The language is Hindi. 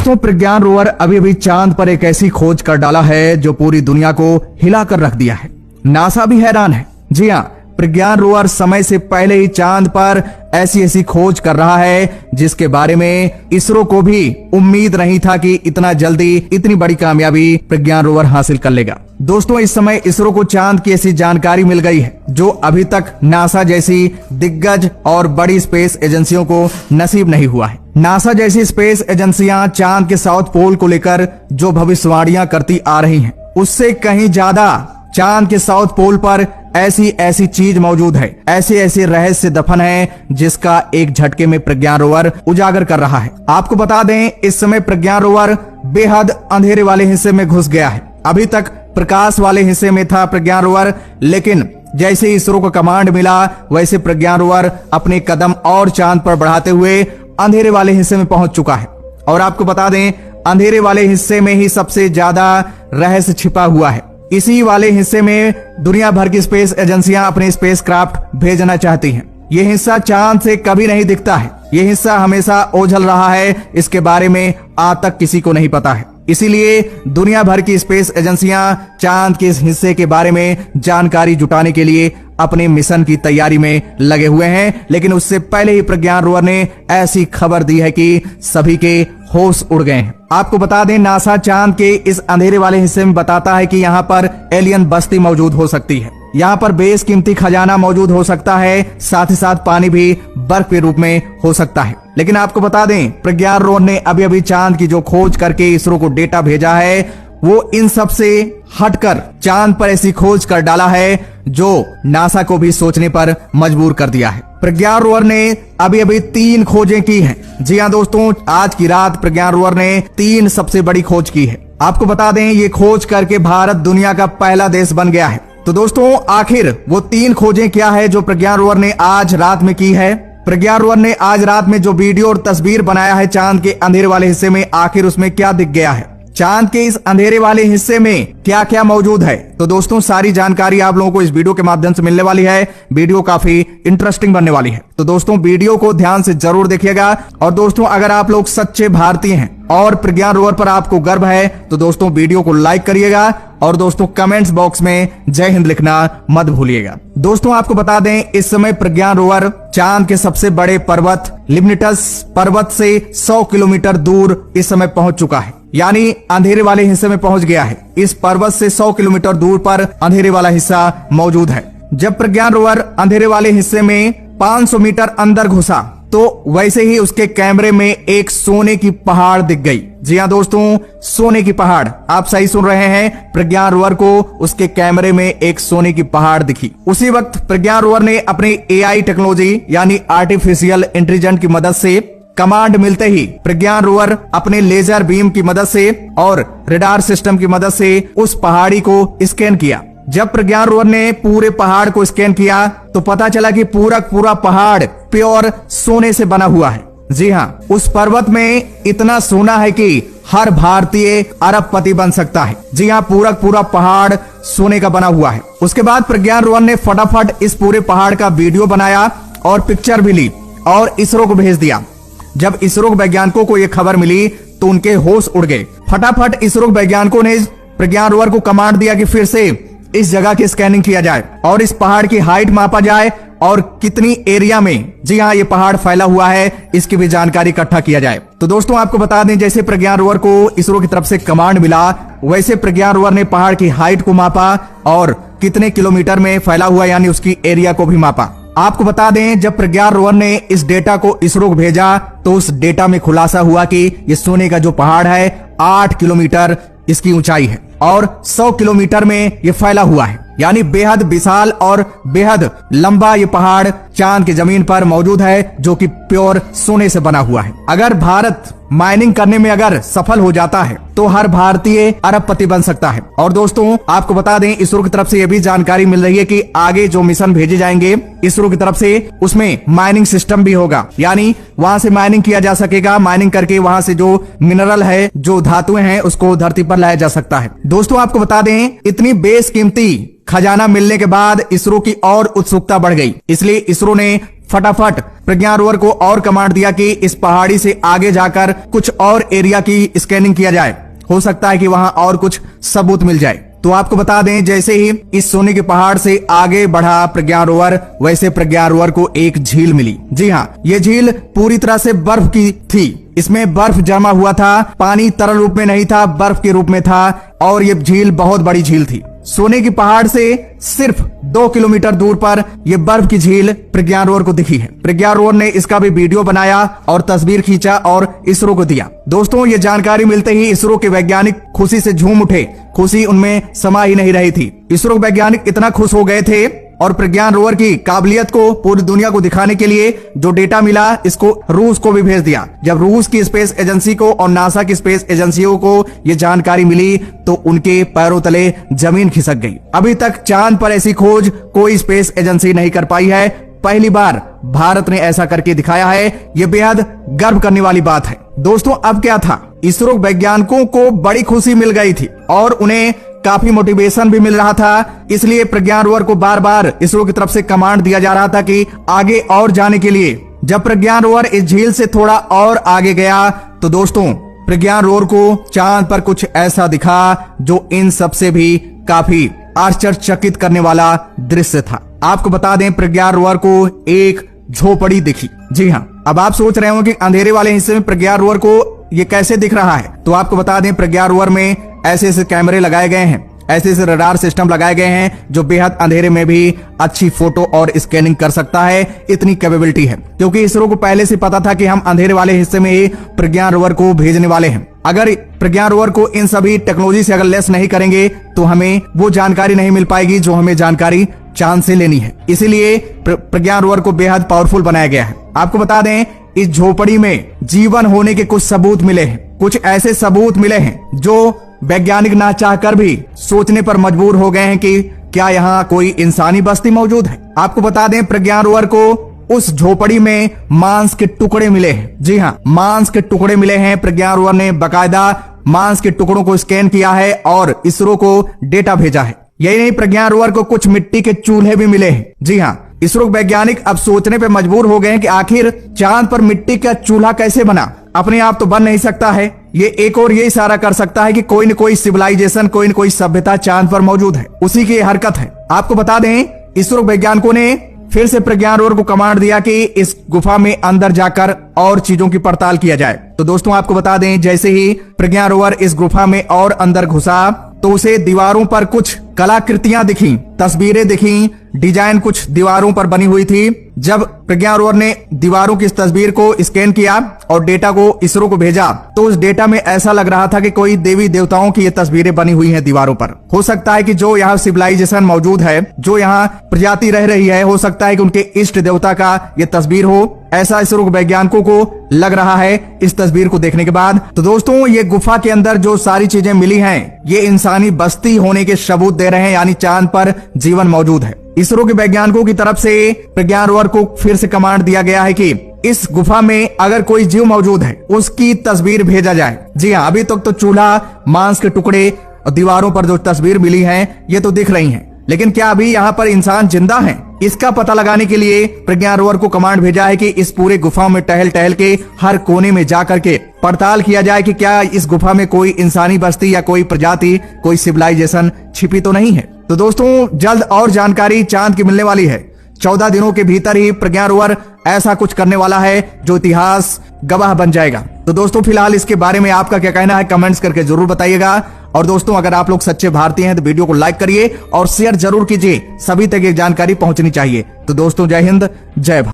दोस्तों, प्रज्ञान रोवर अभी अभी चांद पर एक ऐसी खोज कर डाला है जो पूरी दुनिया को हिलाकर रख दिया है। नासा भी हैरान है। जी हाँ, प्रज्ञान रोवर समय से पहले ही चांद पर ऐसी खोज कर रहा है जिसके बारे में इसरो को भी उम्मीद नहीं था कि इतना जल्दी इतनी बड़ी कामयाबी प्रज्ञान रोवर हासिल कर लेगा। दोस्तों, इस समय इसरो को चांद की ऐसी जानकारी मिल गई है जो अभी तक नासा जैसी दिग्गज और बड़ी स्पेस एजेंसियों को नसीब नहीं हुआ है। नासा जैसी स्पेस एजेंसियां चांद के साउथ पोल को लेकर जो भविष्यवाणियां करती आ रही हैं, उससे कहीं ज्यादा चांद के साउथ पोल पर ऐसी चीज मौजूद है, ऐसे रहस्य दफन है जिसका एक झटके में प्रज्ञान रोवर उजागर कर रहा है। आपको बता दें, इस समय प्रज्ञान रोवर बेहद अंधेरे वाले हिस्से में घुस गया है। अभी तक प्रकाश वाले हिस्से में था प्रज्ञान रोवर, लेकिन जैसे ही इसरो को कमांड मिला वैसे प्रज्ञान रोवर अपने कदम और चांद पर बढ़ाते हुए अंधेरे वाले हिस्से में पहुंच चुका है। और आपको बता दें, अंधेरे वाले हिस्से में ही सबसे ज्यादा रहस्य छिपा हुआ है। इसी वाले हिस्से में दुनिया भर की स्पेस एजेंसियां अपने स्पेसक्राफ्ट भेजना चाहती हैं। ये हिस्सा चांद से कभी नहीं दिखता है। ये हिस्सा हमेशा ओझल रहा है। इसके बारे में आज तक किसी को नहीं पता है। इसीलिए दुनिया भर की स्पेस एजेंसियां चांद के इस हिस्से के बारे में जानकारी जुटाने के लिए अपने मिशन की तैयारी में लगे हुए हैं। लेकिन उससे पहले ही प्रज्ञान रोवर ने ऐसी खबर दी है कि सभी के होश उड़ गए हैं। आपको बता दें, नासा चांद के इस अंधेरे वाले हिस्से में बताता है कि यहाँ पर एलियन बस्ती मौजूद हो सकती है। यहाँ पर बेशकीमती खजाना मौजूद हो सकता है, साथ ही साथ पानी भी बर्फ के रूप में हो सकता है। लेकिन आपको बता दें, प्रज्ञान रोवर ने अभी अभी चांद की जो खोज करके इसरो को डेटा भेजा है, वो इन सब से हटकर चांद पर ऐसी खोज कर डाला है जो नासा को भी सोचने पर मजबूर कर दिया है। प्रज्ञान रोवर ने अभी अभी 3 खोजें की हैं। जी हाँ दोस्तों, आज की रात प्रज्ञान रोवर ने 3 सबसे बड़ी खोज की है। आपको बता दें, ये खोज करके भारत दुनिया का पहला देश बन गया है। तो दोस्तों, आखिर वो 3 खोजें क्या है जो प्रज्ञान रोवर ने आज रात में की है? प्रज्ञान रोवर ने आज रात में जो वीडियो और तस्वीर बनाया है चांद के अंधेरे वाले हिस्से में, आखिर उसमें क्या दिख गया है? चांद के इस अंधेरे वाले हिस्से में क्या क्या मौजूद है? तो दोस्तों, सारी जानकारी आप लोगों को इस वीडियो के माध्यम से मिलने वाली है। वीडियो काफी इंटरेस्टिंग बनने वाली है, तो दोस्तों वीडियो को ध्यान से जरूर देखिएगा। और दोस्तों, अगर आप लोग सच्चे भारतीय हैं और प्रज्ञान रोवर पर आपको गर्व है तो दोस्तों वीडियो को लाइक करिएगा और दोस्तों कमेंट्स बॉक्स में जय हिंद लिखना मत भूलिएगा। दोस्तों, आपको बता दें, इस समय प्रज्ञान रोवर चांद के सबसे बड़े पर्वत लिम्निटस पर्वत से 100 किलोमीटर दूर इस समय पहुंच चुका है, यानी अंधेरे वाले हिस्से में पहुंच गया है। इस पर्वत से 100 किलोमीटर दूर पर अंधेरे वाला हिस्सा मौजूद है। जब प्रज्ञान रोवर अंधेरे वाले हिस्से में 500 मीटर अंदर घुसा तो वैसे ही उसके कैमरे में एक सोने की पहाड़ दिख गई। जी हाँ दोस्तों, सोने की पहाड़, आप सही सुन रहे हैं। प्रज्ञान रोवर को उसके कैमरे में एक सोने की पहाड़ दिखी। उसी वक्त प्रज्ञान रोवर ने अपनी AI टेक्नोलॉजी यानी आर्टिफिशियल इंटेलिजेंस की मदद से कमांड मिलते ही प्रज्ञान रोवर अपने लेजर बीम की मदद से और रडार सिस्टम की मदद से उस पहाड़ी को स्कैन किया। जब प्रज्ञान रोवर ने पूरे पहाड़ को स्कैन किया तो पता चला कि पूरा पहाड़ प्योर सोने से बना हुआ है। जी हाँ, उस पर्वत में इतना सोना है कि हर भारतीय अरबपति बन सकता है। जी हाँ, पूरा पहाड़ सोने का बना हुआ है। उसके बाद प्रज्ञान रोवर ने फटाफट इस पूरे पहाड़ का वीडियो बनाया और पिक्चर भी ली और इसरो को भेज दिया। जब इसरो वैज्ञानिकों को यह खबर मिली तो उनके होश उड़ गए। फटाफट इसरो वैज्ञानिकों ने प्रज्ञान रोवर को कमांड दिया कि फिर से इस जगह की स्कैनिंग किया जाए और इस पहाड़ की हाइट मापा जाए और कितनी एरिया में, जी हाँ, ये पहाड़ फैला हुआ है, इसकी भी जानकारी इकट्ठा किया जाए। तो दोस्तों, आपको बता दें, जैसे प्रज्ञान रोवर को इसरो की तरफ से कमांड मिला वैसे प्रज्ञान रोवर ने पहाड़ की हाइट को मापा और कितने किलोमीटर में फैला हुआ यानी उसकी एरिया को भी मापा। आपको बता दें, जब प्रज्ञान रोवर ने इस डेटा को इसरो को भेजा तो उस डेटा में खुलासा हुआ कि ये सोने का जो पहाड़ है 8 किलोमीटर इसकी ऊंचाई है और 100 किलोमीटर में ये फैला हुआ है, यानी बेहद विशाल और बेहद लंबा ये पहाड़ चांद की जमीन पर मौजूद है जो कि प्योर सोने से बना हुआ है। अगर भारत माइनिंग करने में अगर सफल हो जाता है तो हर भारतीय अरबपति बन सकता है। और दोस्तों, आपको बता दें, इसरो की तरफ से यह भी जानकारी मिल रही है कि आगे जो मिशन भेजे जाएंगे इसरो की तरफ से उसमें माइनिंग सिस्टम भी होगा, यानी वहां से माइनिंग किया जा सकेगा। माइनिंग करके वहां से जो मिनरल है, जो धातुएं हैं, उसको धरती पर लाया जा सकता है। दोस्तों, आपको बता दें, इतनी बेशकीमती खजाना मिलने के बाद इसरो की और उत्सुकता बढ़ गई। इसलिए इसरो ने फटाफट प्रज्ञान रोवर को और कमांड दिया कि इस पहाड़ी से आगे जाकर कुछ और एरिया की स्कैनिंग किया जाए, हो सकता है कि वहां और कुछ सबूत मिल जाए। तो आपको बता दें, जैसे ही इस सोने के पहाड़ से आगे बढ़ा प्रज्ञान रोवर, वैसे प्रज्ञान रोवर को एक झील मिली। जी हाँ, ये झील पूरी तरह से बर्फ की थी। इसमें बर्फ जमा हुआ था, पानी तरल रूप में नहीं था, बर्फ के रूप में था और ये झील बहुत बड़ी झील थी। सोने की पहाड़ से सिर्फ 2 किलोमीटर दूर पर यह बर्फ की झील प्रज्ञान रोवर को दिखी है। प्रज्ञान रोवर ने इसका भी वीडियो बनाया और तस्वीर खींचा और इसरो को दिया। दोस्तों, ये जानकारी मिलते ही इसरो के वैज्ञानिक खुशी से झूम उठे। खुशी उनमें समा ही नहीं रही थी। इसरो वैज्ञानिक इतना खुश हो गए थे और प्रज्ञान रोवर की काबिलियत को पूरी दुनिया को दिखाने के लिए जो डेटा मिला, इसको रूस को भी भेज दिया। जब रूस की स्पेस एजेंसी को और नासा की स्पेस एजेंसियों को ये जानकारी मिली तो उनके पैरों तले जमीन खिसक गई। अभी तक चांद पर ऐसी खोज कोई स्पेस एजेंसी नहीं कर पाई है। पहली बार भारत ने ऐसा करके दिखाया है। ये बेहद गर्व करने वाली बात है। दोस्तों, अब क्या था, इसरो वैज्ञानिकों को बड़ी खुशी मिल गई थी और उन्हें काफी मोटिवेशन भी मिल रहा था। इसलिए प्रज्ञान रोवर को बार बार इसरो की तरफ से कमांड दिया जा रहा था कि आगे और जाने के लिए। जब प्रज्ञान रोवर इस झील से थोड़ा और आगे गया तो दोस्तों, प्रज्ञान रोवर को चांद पर कुछ ऐसा दिखा जो इन सबसे भी काफी आश्चर्यचकित करने वाला दृश्य था। आपको बता दें, प्रज्ञान रोवर को एक झोपड़ी दिखी। जी हाँ, अब आप सोच रहे हो कि अंधेरे वाले हिस्से में प्रज्ञान रोवर को ये कैसे दिख रहा है, तो आपको बता दें, प्रज्ञान रोवर में ऐसे ऐसे कैमरे लगाए गए हैं, ऐसे ऐसे रडार सिस्टम लगाए गए हैं जो बेहद अंधेरे में भी अच्छी फोटो और स्कैनिंग कर सकता है। इतनी कैपेबिलिटी है, क्योंकि इसरो को पहले से पता था कि हम अंधेरे वाले हिस्से में ही प्रज्ञान रोवर को भेजने वाले हैं। अगर प्रज्ञान रोवर को इन सभी टेक्नोलॉजी से अगर लेस नहीं करेंगे तो हमें वो जानकारी नहीं मिल पाएगी जो हमें जानकारी चांद से लेनी है। इसीलिए प्रज्ञान रोवर को बेहद पावरफुल बनाया गया है। आपको बता दें, इस झोपड़ी में जीवन होने के कुछ सबूत मिले हैं। कुछ ऐसे सबूत मिले हैं जो वैज्ञानिक ना चाहकर भी सोचने पर मजबूर हो गए हैं कि क्या यहाँ कोई इंसानी बस्ती मौजूद है। आपको बता दें, प्रज्ञान रोवर को उस झोपड़ी में मांस के टुकड़े मिले हैं। जी हाँ, मांस के टुकड़े मिले हैं। प्रज्ञान रोवर ने बाकायदा मांस के टुकड़ों को स्कैन किया है और इसरो को डेटा भेजा है। यही नहीं, प्रज्ञान रोवर को कुछ मिट्टी के चूल्हे भी मिले हैं। जी हाँ, इसरो वैज्ञानिक अब सोचने पे मजबूर हो गए हैं कि आखिर चांद पर मिट्टी का चूल्हा कैसे बना। अपने आप तो बन नहीं सकता है। ये एक और ये इशारा कर सकता है कि कोई न कोई सिविलाइजेशन, कोई न कोई सभ्यता चांद पर मौजूद है। उसी की हरकत है। आपको बता दें, इसरो वैज्ञानिकों ने फिर से प्रज्ञान रोवर को कमांड दिया कि इस गुफा में अंदर जाकर और चीजों की पड़ताल किया जाए। तो दोस्तों, आपको बता दें, जैसे ही प्रज्ञान रोवर इस गुफा में और अंदर घुसा तो उसे दीवारों पर कुछ कलाकृतियां दिखी, तस्वीरें दिखी, डिजाइन कुछ दीवारों पर बनी हुई थी। जब प्रज्ञान रोवर ने दीवारों की इस तस्वीर को स्कैन किया और डेटा को इसरो को भेजा तो उस डेटा में ऐसा लग रहा था कि कोई देवी देवताओं की ये तस्वीरें बनी हुई हैं दीवारों पर। हो सकता है कि जो यहाँ सिविलाइजेशन मौजूद है, जो यहाँ प्रजाति रह रही है, हो सकता है कि उनके इष्ट देवता का ये तस्वीर हो। ऐसा इसरो वैज्ञानिकों को लग रहा है इस तस्वीर को देखने के बाद। तो दोस्तों, ये गुफा के अंदर जो सारी चीजें मिली हैं, ये इंसानी बस्ती होने के सबूत दे रहे हैं, यानी चांद पर जीवन मौजूद है। इसरो के वैज्ञानिकों की तरफ से प्रज्ञान रोवर को फिर से कमांड दिया गया है कि इस गुफा में अगर कोई जीव मौजूद है उसकी तस्वीर भेजा जाए। जी हाँ, अभी तक तो चूल्हा, मांस के टुकड़े और दीवारों पर जो तस्वीर मिली है ये तो दिख रही है, लेकिन क्या अभी यहाँ पर इंसान जिंदा है? इसका पता लगाने के लिए प्रज्ञान रोवर को कमांड भेजा है कि इस पूरे गुफा में टहल टहल के हर कोने में जाकर के पड़ताल किया जाए कि क्या इस गुफा में कोई इंसानी बस्ती या कोई प्रजाति, कोई सिविलाइजेशन छिपी तो नहीं है। तो दोस्तों, जल्द और जानकारी चांद की मिलने वाली है। 14 दिनों के भीतर ही प्रज्ञान रोवर ऐसा कुछ करने वाला है जो इतिहास गवाह बन जाएगा। तो दोस्तों, फिलहाल इसके बारे में आपका क्या कहना है, कमेंट्स करके जरूर बताइएगा। और दोस्तों, अगर आप लोग सच्चे भारतीय हैं तो वीडियो को लाइक करिए और शेयर जरूर कीजिए। सभी तक ये जानकारी पहुंचनी चाहिए। तो दोस्तों, जय हिंद, जय भारत।